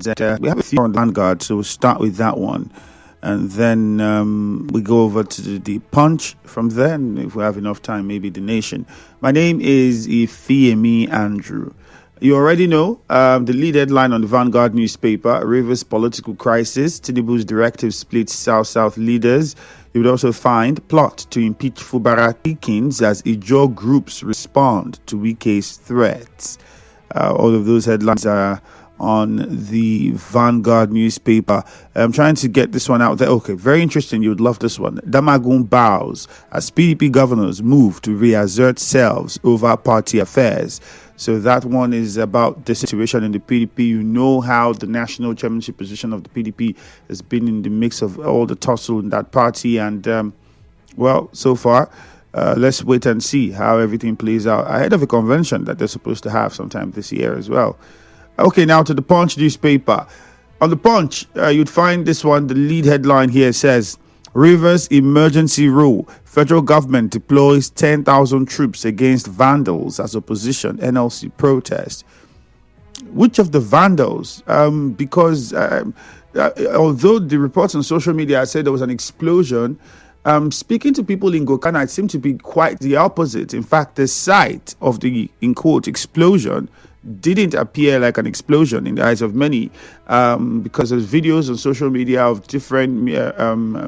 We have a few on the Vanguard, so we'll start with that one. And then we go over to the Punch from there. And if we have enough time, maybe The Nation. My name is Ifeemi Andrew. You already know the lead headline on the Vanguard newspaper: Rivers political crisis. Tinubu's directive splits South-South leaders. You would also find plot to impeach Fubara Pickens as Ijaw groups respond to Wike's threats. All of those headlines are on the Vanguard newspaper. I'm trying to get this one out there. Okay, very interesting. You would love this one. Damagum bows as PDP governors move to reassert selves over party affairs. So that one is about the situation in the PDP. You know how the national chairmanship position of the PDP has been in the mix of all the tussle in that party. And, well, so far, let's wait and see how everything plays out ahead of a convention that they're supposed to have sometime this year as well. Okay, now to the Punch newspaper. On the Punch, you'd find this one. The lead headline here says, Rivers emergency rule. Federal government deploys 10,000 troops against vandals as opposition NLC protest. Which of the vandals? Because although the reports on social media said there was an explosion, speaking to people in Gokana, it seemed to be quite the opposite. In fact, the site of the, in quote, explosion didn't appear like an explosion in the eyes of many, because there's videos on social media of different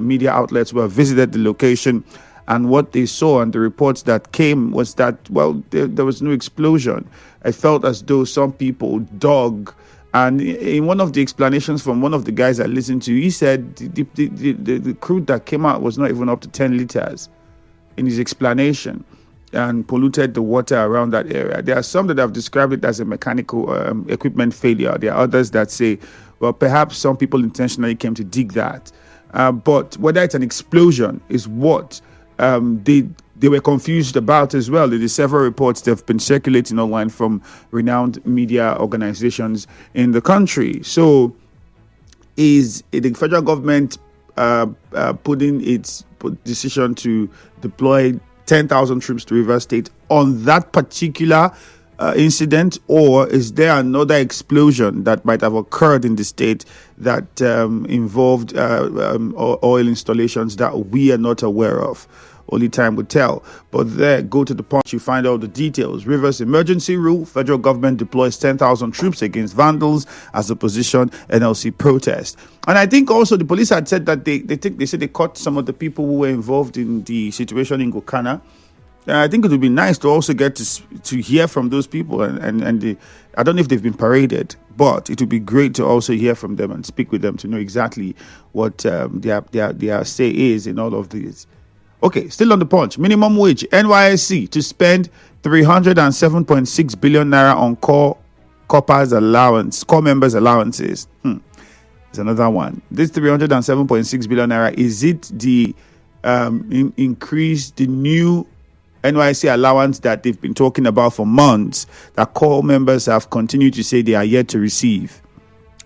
media outlets who have visited the location, and what they saw and the reports that came was that, well, there was no explosion. I felt as though some people dug, and in one of the explanations from one of the guys I listened to, he said the crude that came out was not even up to 10 liters in his explanation, and polluted the water around that area. There are some that have described it as a mechanical equipment failure. There are others that say, well, perhaps some people intentionally came to dig that. But whether it's an explosion is what they were confused about as well. There are several reports that have been circulating online from renowned media organizations in the country. So is the federal government putting its decision to deploy 10,000 troops to Rivers State on that particular incident, or is there another explosion that might have occurred in the state that involved oil installations that we are not aware of? Only time will tell. But there, go to the Punch, you find all the details. Rivers emergency rule. Federal government deploys 10,000 troops against vandals as opposition NLC protest. And I think also the police had said that they said they caught some of the people who were involved in the situation in Gokana. I think it would be nice to also get to hear from those people, and I don't know if they've been paraded, but it would be great to also hear from them and speak with them to know exactly what their say is in all of these. Okay, still on the Punch. Minimum wage, NYSC to spend 307.6 billion naira on core members' allowances. It's another one. This 307.6 billion naira, is it the increase, the new NYSC allowance that they've been talking about for months, that core members have continued to say they are yet to receive?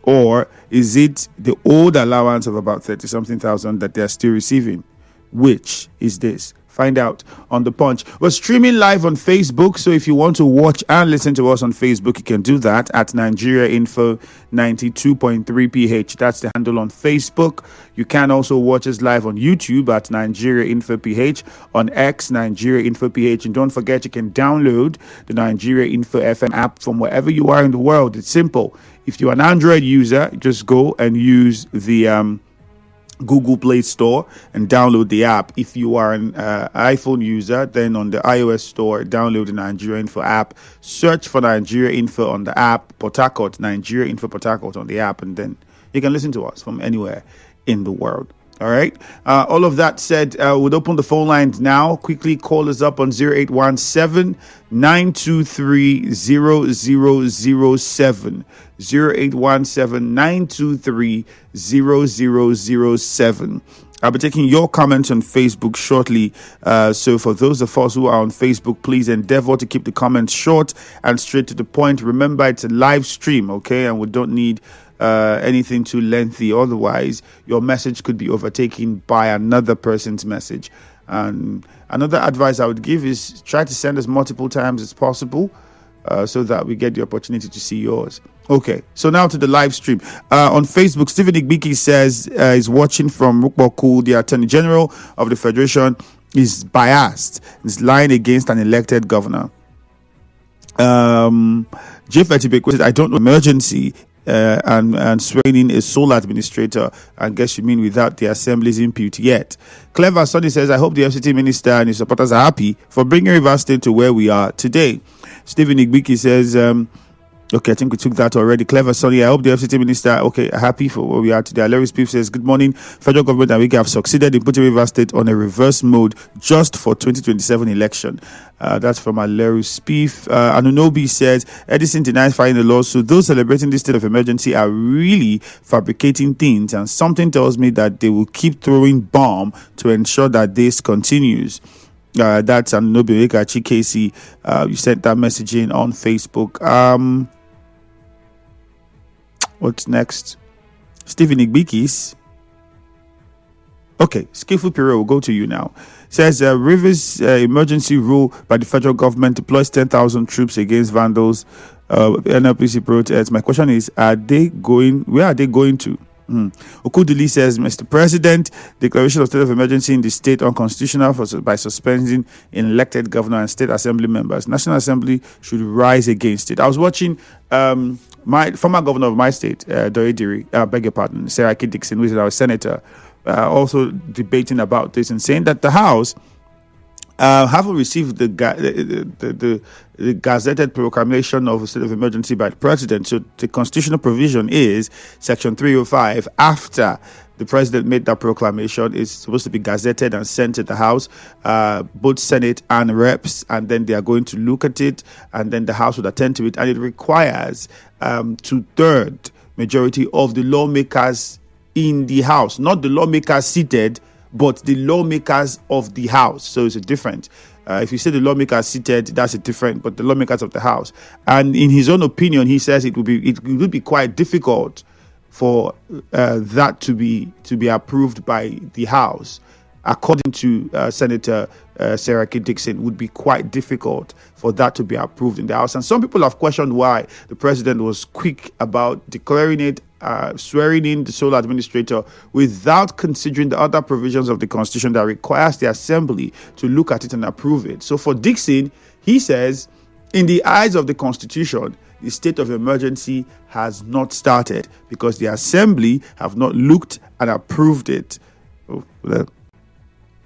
Or is it the old allowance of about 30-something thousand that they are still receiving? Which is this? Find out on the Punch. We're streaming live on Facebook, so if you want to watch and listen to us on Facebook, you can do that at Nigeria Info 92.3 PH. That's the handle on Facebook. You can also watch us live on YouTube at Nigeria Info PH, on X Nigeria Info PH, and don't forget you can download the Nigeria Info FM app from wherever you are in the world. It's simple. If you're an Android user, just go and use the Google Play Store and download the app. If you are an iPhone user, then on the iOS Store, download the Nigeria Info app. Search for Nigeria Info on the app, Port Harcourt, Nigeria Info Port Harcourt on the app, and then you can listen to us from anywhere in the world. All right. All of that said, we'll open the phone lines now. Quickly call us up on 0817 923 0007. 0817 923 0007. I'll be taking your comments on Facebook shortly. So for those of us who are on Facebook, please endeavor to keep the comments short and straight to the point. Remember, it's a live stream, okay? And we don't need anything too lengthy. Otherwise, your message could be overtaken by another person's message. And another advice I would give is try to send us multiple times as possible, so that we get the opportunity to see yours. Okay, so now to the live stream. On Facebook, Stephen Igbiki says he's watching from Rukboku. The Attorney General of the Federation is biased. He's lying against an elected governor. Jeff Etibeko says, I don't know emergency and swearing in a sole administrator. I guess you mean without the assembly's input yet. Clever Sonny says, I hope the FCT minister and his supporters are happy for bringing Rivers State to where we are today. Stephen Igbiki says, okay, I think we took that already. Clever Sonny, I hope the FCT minister, okay, happy for where we are today. Larry Spiff says, good morning. Federal government and we have succeeded in putting Rivers State on a reverse mode just for 2027 election. That's from Larry Spiff. Anunobi says, Edison denies filing the lawsuit. Those celebrating this state of emergency are really fabricating things, and something tells me that they will keep throwing bomb to ensure that this continues. That's Anunobi Ekachi Casey. You sent that message in on Facebook. What's next? Stephen Igbikis. Okay, Skillful Period will go to you now. Says Rivers emergency rule by the federal government deploys 10,000 troops against vandals. NLPC protests. My question is, where are they going to? Okudili says, Mr. President, declaration of state of emergency in the state unconstitutional by suspending elected governor and state assembly members. National Assembly should rise against it. I was watching my former governor of my state, Doediri, beg your pardon, Seraki Dixon, who is our senator, also debating about this and saying that the House haven't received the gazetted proclamation of a state of emergency by the president. So the constitutional provision is Section 305. After the president made that proclamation, it's supposed to be gazetted and sent to the House, both Senate and Reps, and then they are going to look at it, and then the House would attend to it, and it requires 2/3 majority of the lawmakers in the House, not the lawmakers seated, but the lawmakers of the House. So it's a different. If you say the lawmakers seated, that's a different, but the lawmakers of the House. And in his own opinion, he says it would be quite difficult for that to be approved by the House. According to Senator Seraki Dixon, would be quite difficult for that to be approved in the House. And some people have questioned why the president was quick about declaring it, swearing in the sole administrator without considering the other provisions of the Constitution that requires the Assembly to look at it and approve it. So for Dixon, he says, in the eyes of the Constitution, the state of emergency has not started because the Assembly have not looked and approved it. Oh, well,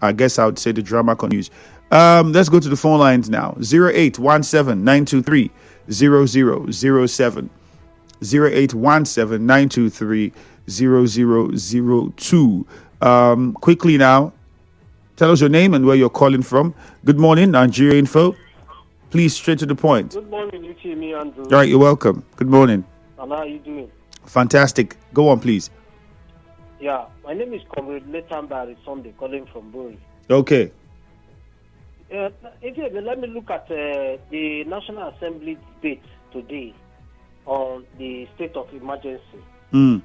I guess I would say the drama continues. Let's go to the phone lines now. 0817-923-0007. 0817-923-0002. Quickly now, tell us your name and where you're calling from. Good morning, Nigeria Info. Please, straight to the point. Good morning, Uchimi Andrew. All right, you're welcome. Good morning. And how are you doing? Fantastic. Go on, please. Yeah, my name is Comrade Leighton Barry Sunday, calling from Bury. Okay. Let me look at the National Assembly debate today on the state of emergency. I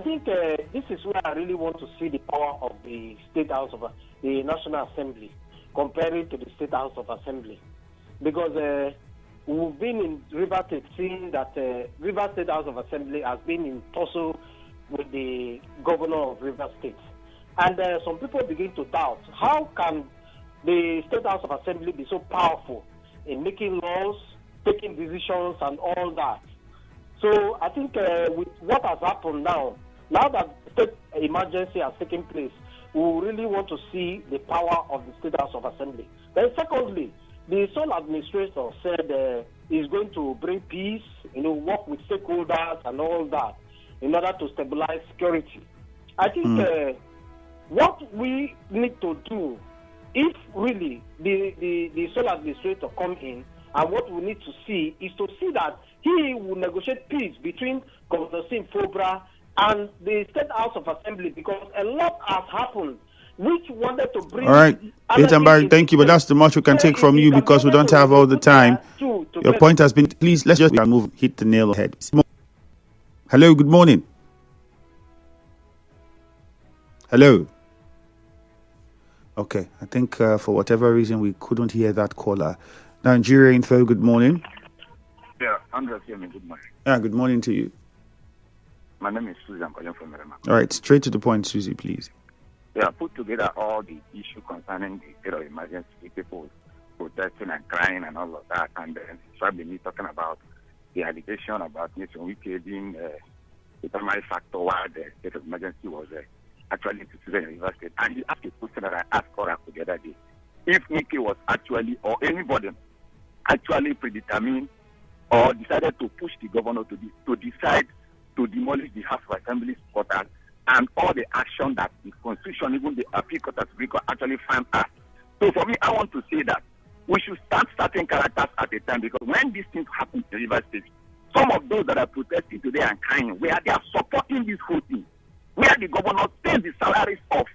think this is where I really want to see the power of the State House of the National Assembly comparing to the State House of Assembly. Because we've been in Rivers State seeing that Rivers State House of Assembly has been in tussle with the governor of Rivers State. And some people begin to doubt, how can the State House of Assembly be so powerful in making laws, taking decisions, and all that? So I think with what has happened now that state emergency has taken place, we really want to see the power of the State House of Assembly. Then secondly, the sole administrator said he's going to bring peace, work with stakeholders and all that in order to stabilize security. I think what we need to do, if really the sole administrator come in, and what we need to see is to see that he will negotiate peace between Governor Sim Fobra and the State House of Assembly, because a lot has happened which wanted to bring... All right, Leighton Barry, thank you, but that's too much we can take from you because we don't have all the time. Your point has been... Please, let's just move, hit the nail on the head. Hello, good morning. Hello. Okay, I think for whatever reason we couldn't hear that caller. Nigeria Info, good morning. Yeah, Andrew, good morning. Yeah, good morning to you. My name is Susie. I'm calling from Merima. All right, straight to the point, Susie, please. We have put together all the issue concerning the state of emergency, people protesting and crying and all of that, and then me talking about the allegation about Nation Wike being the primary factor why the state of emergency was actually instituted in River State. And he asked a question that I asked Oracle the other day. If Wike was actually, or anybody actually predetermined or decided to push the governor to decide to demolish the House of Assembly quarters and all the action that the Constitution, even the appeal court actually found us. So for me, I want to say that we should start certain characters at a time, because when these things happen in River State, some of those that are protesting today and crying, where they are supporting this whole thing, where the governor pays the salaries of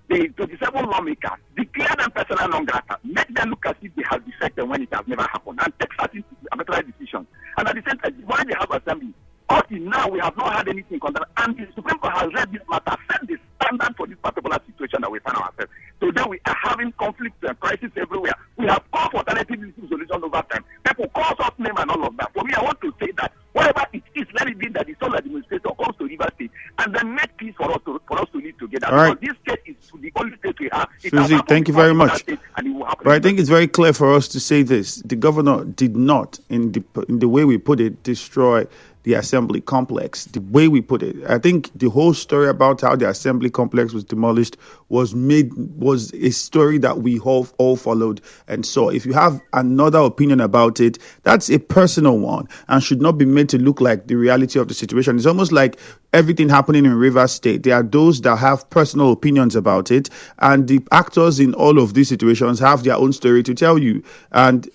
the 27 lawmakers, declare them persona non grata, make them look as if they have defected when it has never happened, and take certain arbitrary decisions. And at the same time, why they have assembly? Up till now, we have not had anything concerning, and the Supreme Court has read this matter, set the standard for this particular situation that we find ourselves. Today, we are having conflicts and crises everywhere. We have called for alternative solutions over time. People call us name and all of that. For me, I want to say that whatever it is, let it be that the sole administrator comes to River State and then make peace for us to live together. All right. Because this state is the only state we have. Susie, thank you very much. But I think it's very clear for us to say this. The governor did not, in the way we put it, destroy the assembly complex. The way we put it, I think the whole story about how the assembly complex was demolished was a story that we all followed and saw. If you have another opinion about it, that's a personal one and should not be made to look like the reality of the situation. It's almost like everything happening in River State. There are those that have personal opinions about it, and the actors in all of these situations have their own story to tell you. And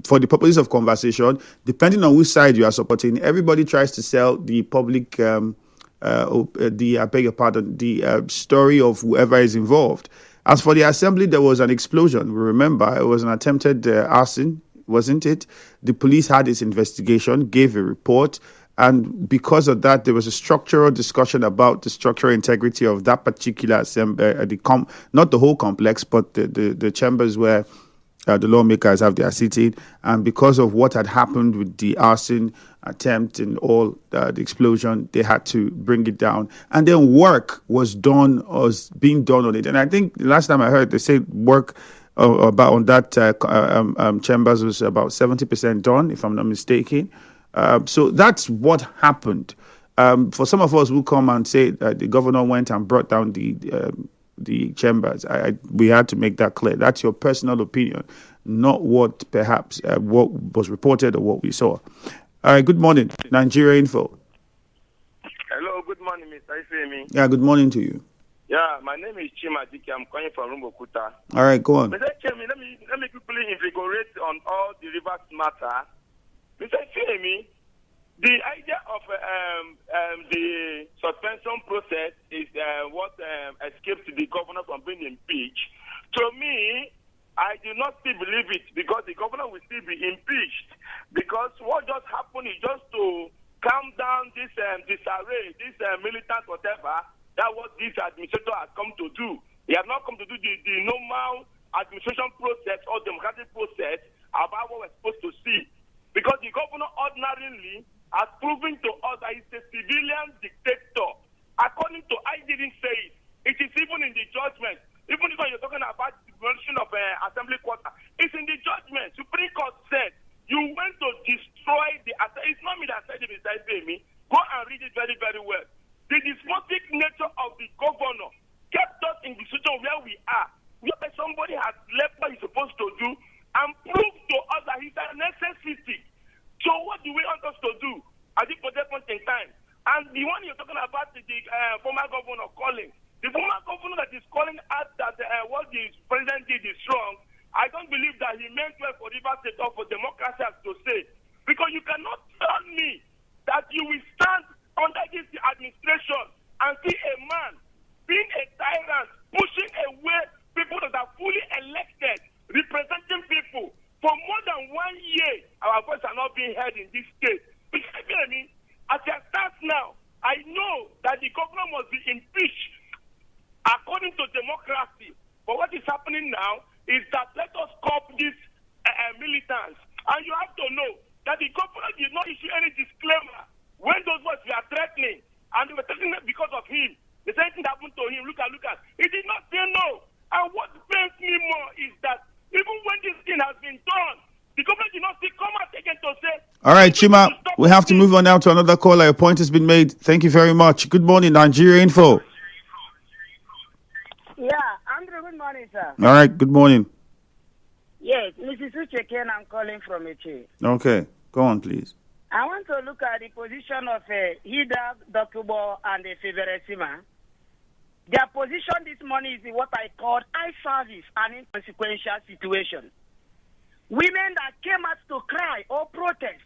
for the purposes of conversation, depending on which side you are supporting, everybody tries to sell the public, I beg your pardon, the story of whoever is involved. As for the assembly, there was an explosion. We remember it was an attempted arson, wasn't it? The police had its investigation, gave a report. And because of that, there was a structural discussion about the structural integrity of that particular assembly, not the whole complex, but the chambers where the lawmakers have their sitting. And because of what had happened with the arson attempt and all the explosion, they had to bring it down. And then work was being done on it. And I think the last time I heard, they said work on that chambers was about 70% done, if I'm not mistaken. So that's what happened. For some of us who come and say the governor went and brought down the chambers, we had to make that clear. That's your personal opinion, not what perhaps what was reported or what we saw. All right, good morning, Nigeria Info. Hello, good morning, Mr. Ifemi. Yeah, good morning to you. Yeah, my name is Chima Diki. I'm calling from Rumbokuta. All right, go on. Mr. Chemi, let me quickly invigorate on all the rivers matter. Mr. Ifemi, the idea of the suspension process is what escaped the governor from being impeached. To me, I do not still believe it, because the governor will still be impeached. Because what just happened is just to calm down this disarray, this militant whatever, that what this administrator has come to do. He has not come to do the normal administration process or democratic process about what we're supposed to see. Because the governor ordinarily has proven to us that he's a civilian dictator. According to, I didn't say it. It is even in the judgment. Even if you're talking about the demolition of assembly quarter, it's in the judgment. Supreme Court said you went to destroy the. It's not me that said it, it's me. Go and read it very, very well. The despotic nature of the governor kept us in the situation where we are. Where somebody has left what he's supposed to do and proved to us that he's a necessity. So what do we want us to do at this point in time? And the one you're talking about, the former governor calling, the former governor that is calling out that what the president did is wrong, I don't believe that he meant well for River State or for democracy as to say. Because you cannot tell me that you will stand under this administration and see a man being a tyrant, pushing away people that are fully elected, representing people. For more than 1 year, our voices are not being heard in this state. Because, I mean, as it stands now, I know that the governor must be impeached according to democracy. But what is happening now is that let us curb these militants. And you have to know that the government did not issue any disclaimer when those words were threatening, and they were threatening because of him. The same thing happened to him. Look at. He did not say no. And what pains me more is that even when this thing has been done, the government did not still come out again to say. All right, Chima, we have to move on now to another caller. Your point has been made. Thank you very much. Good morning, Nigeria Info. Yeah, Andrew, good morning, sir. All right, good morning. Yes, Mrs. Ucheken, I'm calling from Eche. Okay, go on, please. I want to look at the position of Hida, Dokubo, and Feveresima. Their position this morning is what I call eye service and inconsequential situation. Women that came out to cry or protest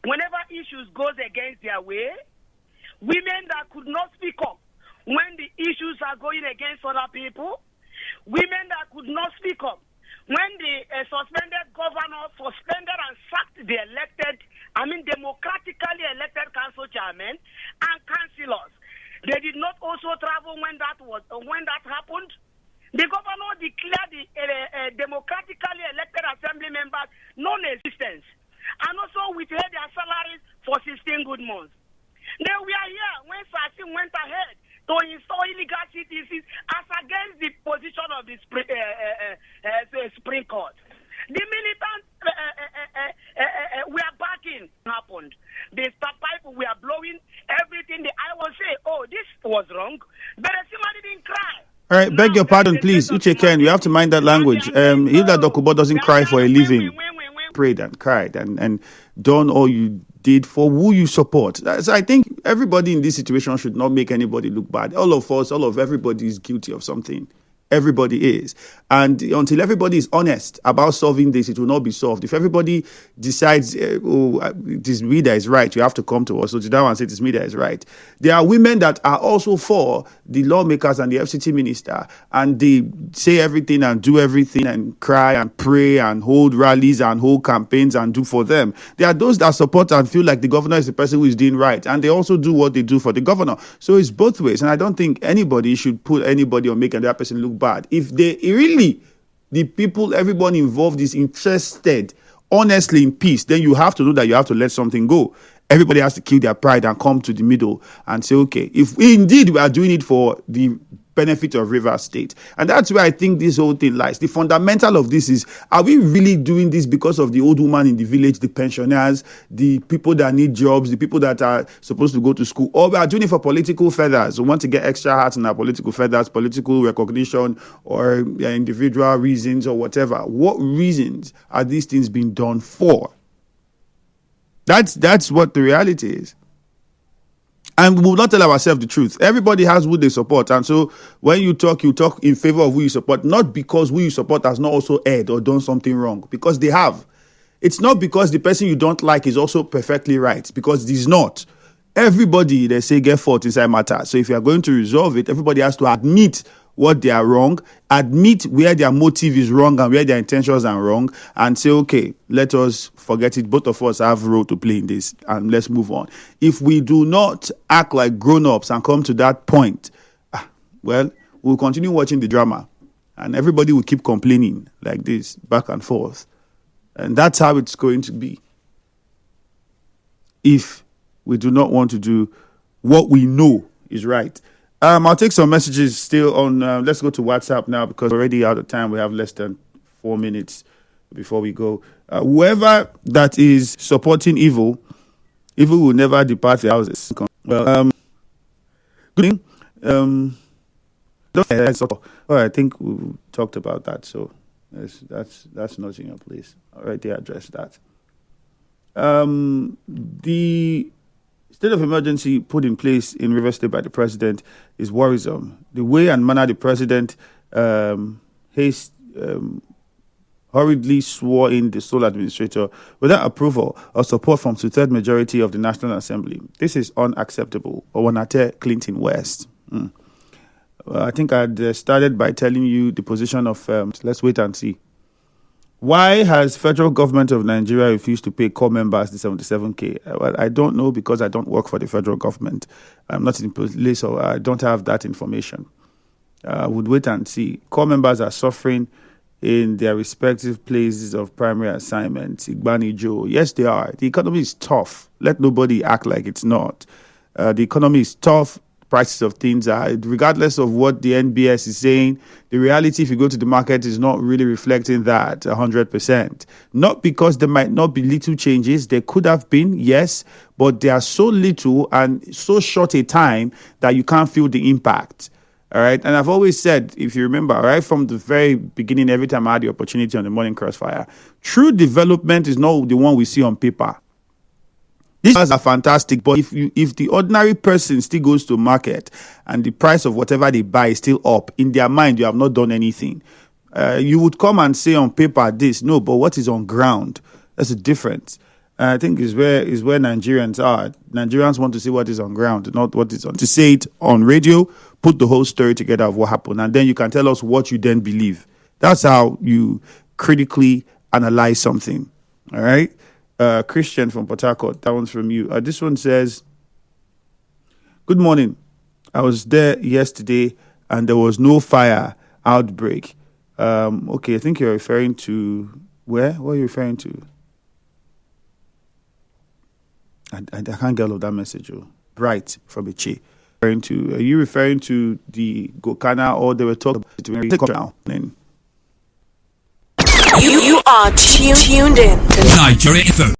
whenever issues goes against their way, women that could not speak up when the issues are going against other people, women that could not speak up when the suspended governor suspended and sacked the democratically elected council chairman and councillors. They did not also travel when that happened. The governor declared the democratically elected assembly members non-existent and also withheld their salaries for 16 good months. They were here when Sassin went ahead to install illegal CTCs as against the position of the Supreme Court. The militants were backing happened. The stop pipe we are blowing everything. I will say, oh, this was wrong. But somebody didn't cry. All right, beg your pardon, please. Uche Ken, you have to mind that language. Hilda Dokubo doesn't cry for a living. Prayed and cried and done all you did for who you support. So I think everybody in this situation should not make anybody look bad. Everybody is guilty of something. Everybody is. And until everybody is honest about solving this, it will not be solved. If everybody decides, this media is right, you have to come to us. So today I want to say this media is right. There are women that are also for the lawmakers and the FCT minister, and they say everything and do everything and cry and pray and hold rallies and hold campaigns and do for them. There are those that support and feel like the governor is the person who is doing right, and they also do what they do for the governor. So it's both ways, and I don't think anybody should put anybody or make another person look bad. If they really, the people, everyone involved is interested honestly in peace, then you have to know that you have to let something go. Everybody has to kill their pride and come to the middle and say, okay, if indeed we are doing it for the benefit of Rivers State. And that's where I think this whole thing lies. The fundamental of this is, are we really doing this because of the old woman in the village, the pensioners, the people that need jobs, the people that are supposed to go to school, or we are doing it for political feathers? We want to get extra hats in our political feathers, political recognition, or individual reasons or whatever. What reasons are these things being done for? That's what the reality is. And we will not tell ourselves the truth. Everybody has who they support. And so when you talk in favor of who you support, not because who you support has not also erred or done something wrong, because they have. It's not because the person you don't like is also perfectly right, because it is not. Everybody, they say, get fault inside matter. So if you are going to resolve it, everybody has to admit what they are wrong, admit where their motive is wrong and where their intentions are wrong, and say, okay, let us forget it. Both of us have a role to play in this, and let's move on. If we do not act like grown-ups and come to that point, well, we'll continue watching the drama, and everybody will keep complaining like this, back and forth. And that's how it's going to be if we do not want to do what we know is right. I'll take some messages still on. Let's go to WhatsApp now, because we're already out of time. We have less than 4 minutes before we go. Whoever that is supporting evil will never depart their houses. Well, good evening. I think we talked about that, so that's not in your place. Already addressed that. The state of emergency put in place in Rivers State by the president is worrisome. The way and manner the president hurriedly swore in the sole administrator without approval or support from two-thirds majority of the National Assembly. This is unacceptable. Owanate Clinton West. I think I'd started by telling you the position of, let's wait and see. Why has federal government of Nigeria refused to pay core members the 77K? Well, I don't know, because I don't work for the federal government. I'm not in place, so I don't have that information. We'll wait and see. Core members are suffering in their respective places of primary assignment. Igbani Joe, yes, they are. The economy is tough. Let nobody act like it's not. The economy is tough. Prices of things are, regardless of what the NBS is saying, the reality, if you go to the market, is not really reflecting that 100%. Not because there might not be little changes. There could have been, yes, but they are so little and so short a time that you can't feel the impact. All right. And I've always said, if you remember, right from the very beginning, every time I had the opportunity on the Morning Crossfire, true development is not the one we see on paper. These are fantastic, but if the ordinary person still goes to market and the price of whatever they buy is still up, in their mind, you have not done anything. You would come and say on paper this, no, but what is on ground? That's a difference. I think is where Nigerians are. Nigerians want to see what is on ground, not what is on. To say it on radio, put the whole story together of what happened, and then you can tell us what you then believe. That's how you critically analyze something. All right? Christian from Port Harcourt, that one's from you. This one says, good morning. I was there yesterday and there was no fire outbreak. Okay, I think you're referring to where? What are you referring to? I can't get all of that message. Bright from Ichi. Are you referring to the Gokana, or they were talking about now? You are tuned in to Nigeria Info.